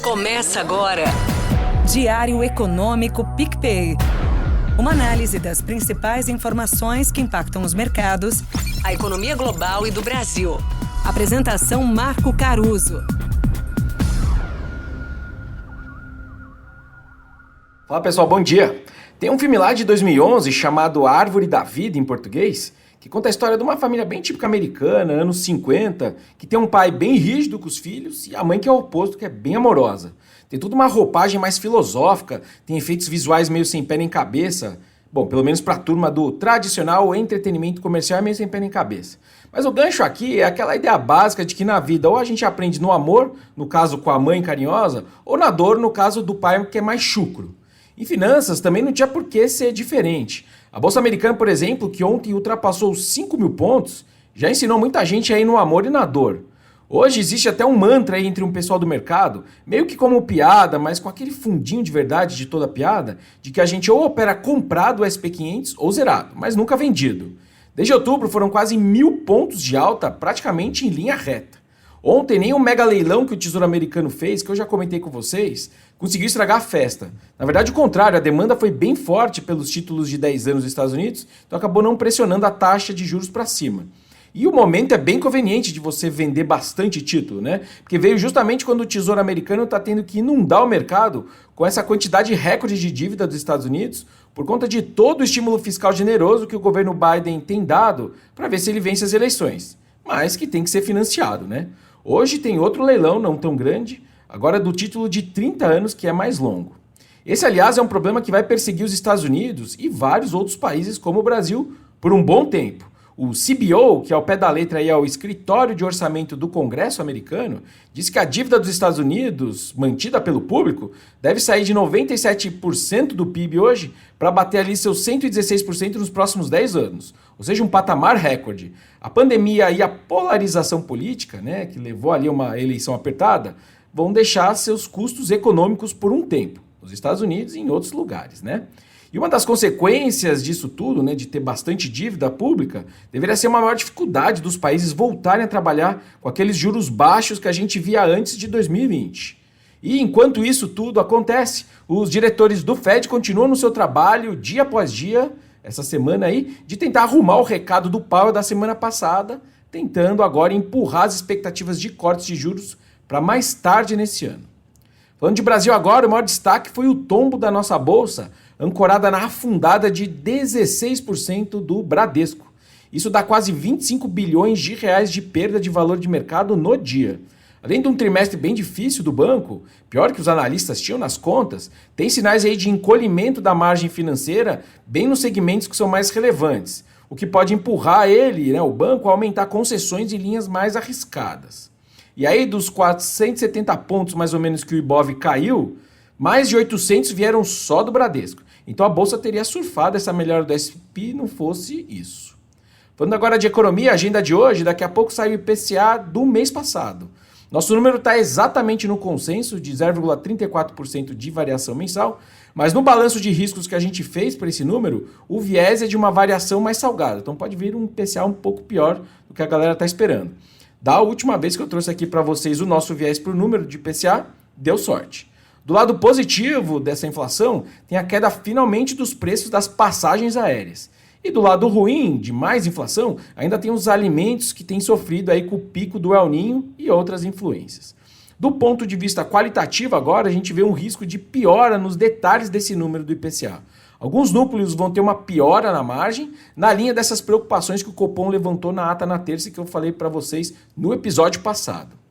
Começa agora. Diário Econômico PicPay. Uma análise das principais informações que impactam os mercados, A economia global e do Brasil. Apresentação Marco Caruso. Fala pessoal, bom dia. Tem um filme lá de 2011 chamado A Árvore da Vida, em português, que conta a história de uma família bem típica americana, anos 50, que tem um pai bem rígido com os filhos e a mãe que é o oposto, que é bem amorosa. Tem toda uma roupagem mais filosófica, tem efeitos visuais meio sem pé nem cabeça. Bom, pelo menos pra turma do tradicional entretenimento comercial é meio sem pé nem cabeça. Mas o gancho aqui é aquela ideia básica de que na vida ou a gente aprende no amor, no caso com a mãe carinhosa, ou na dor, no caso do pai que é mais chucro. Em finanças também não tinha por que ser diferente. A Bolsa Americana, por exemplo, que ontem ultrapassou os 5 mil pontos, já ensinou muita gente aí no amor e na dor. Hoje existe até um mantra aí entre um pessoal do mercado, meio que como piada, mas com aquele fundinho de verdade de toda piada, de que a gente ou opera comprado o SP500 ou zerado, mas nunca vendido. Desde outubro foram quase 1.000 pontos de alta, praticamente em linha reta. Ontem nem o mega leilão que o Tesouro Americano fez, que eu já comentei com vocês, conseguiu estragar a festa. Na verdade, o contrário, a demanda foi bem forte pelos títulos de 10 anos dos Estados Unidos, então acabou não pressionando a taxa de juros para cima. E o momento é bem conveniente de você vender bastante título, né? Porque veio justamente quando o Tesouro Americano está tendo que inundar o mercado com essa quantidade recorde de dívida dos Estados Unidos por conta de todo o estímulo fiscal generoso que o governo Biden tem dado para ver se ele vence as eleições, mas que tem que ser financiado, né? Hoje tem outro leilão, não tão grande, agora do título de 30 anos, que é mais longo. Esse, aliás, é um problema que vai perseguir os Estados Unidos e vários outros países como o Brasil por um bom tempo. O CBO, que ao pé da letra aí é o Escritório de Orçamento do Congresso americano, diz que a dívida dos Estados Unidos, mantida pelo público, deve sair de 97% do PIB hoje para bater ali seus 116% nos próximos 10 anos. Ou seja, um patamar recorde. A pandemia e a polarização política, né, que levou ali a uma eleição apertada, vão deixar seus custos econômicos por um tempo, nos Estados Unidos e em outros lugares, né? E uma das consequências disso tudo, né, de ter bastante dívida pública, deveria ser uma maior dificuldade dos países voltarem a trabalhar com aqueles juros baixos que a gente via antes de 2020. E enquanto isso tudo acontece, os diretores do Fed continuam no seu trabalho, dia após dia, essa semana aí, de tentar arrumar o recado do Powell da semana passada, tentando agora empurrar as expectativas de cortes de juros para mais tarde nesse ano. Falando de Brasil agora, o maior destaque foi o tombo da nossa bolsa, ancorada na afundada de 16% do Bradesco. Isso dá quase 25 bilhões de reais de perda de valor de mercado no dia. Além de um trimestre bem difícil do banco, pior que os analistas tinham nas contas, tem sinais aí de encolhimento da margem financeira bem nos segmentos que são mais relevantes, o que pode empurrar ele, né, o banco, a aumentar concessões e linhas mais arriscadas. E aí dos 470 pontos mais ou menos que o Ibov caiu, mais de 800 vieram só do Bradesco. Então a bolsa teria surfado essa melhora do S&P não fosse isso. Falando agora de economia, a agenda de hoje, daqui a pouco sai o IPCA do mês passado. Nosso número está exatamente no consenso de 0,34% de variação mensal, mas no balanço de riscos que a gente fez para esse número, o viés é de uma variação mais salgada. Então pode vir um IPCA um pouco pior do que a galera está esperando. Da última vez que eu trouxe aqui para vocês o nosso viés para o número de IPCA, deu sorte. Do lado positivo dessa inflação, tem a queda finalmente dos preços das passagens aéreas. E do lado ruim, de mais inflação, ainda tem os alimentos que têm sofrido aí com o pico do El Niño e outras influências. Do ponto de vista qualitativo agora, a gente vê um risco de piora nos detalhes desse número do IPCA. Alguns núcleos vão ter uma piora na margem, na linha dessas preocupações que o Copom levantou na ata na terça que eu falei para vocês no episódio passado.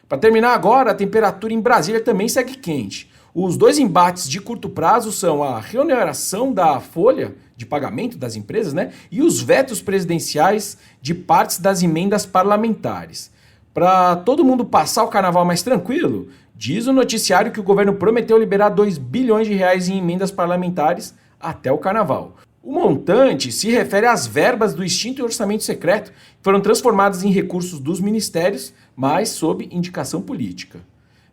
Para terminar agora, a temperatura em Brasília também segue quente. Os dois embates de curto prazo são a reoneração da folha de pagamento das empresas, né, e os vetos presidenciais de partes das emendas parlamentares. Para todo mundo passar o carnaval mais tranquilo, diz o noticiário que o governo prometeu liberar 2 bilhões de reais em emendas parlamentares até o carnaval. O montante se refere às verbas do extinto orçamento secreto, que foram transformadas em recursos dos ministérios, mas sob indicação política.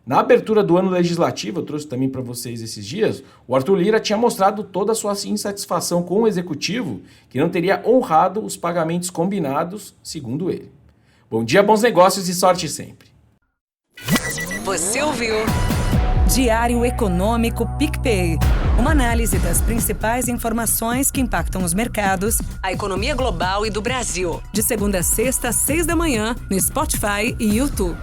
Na abertura do ano legislativo, eu trouxe também para vocês esses dias, o Arthur Lira tinha mostrado toda a sua insatisfação com o executivo, que não teria honrado os pagamentos combinados, segundo ele. Bom dia, bons negócios e sorte sempre. Você ouviu Diário Econômico PicPay. Uma análise das principais informações que impactam os mercados, A economia global e do Brasil. de segunda a sexta, às 6 da manhã, no Spotify e YouTube.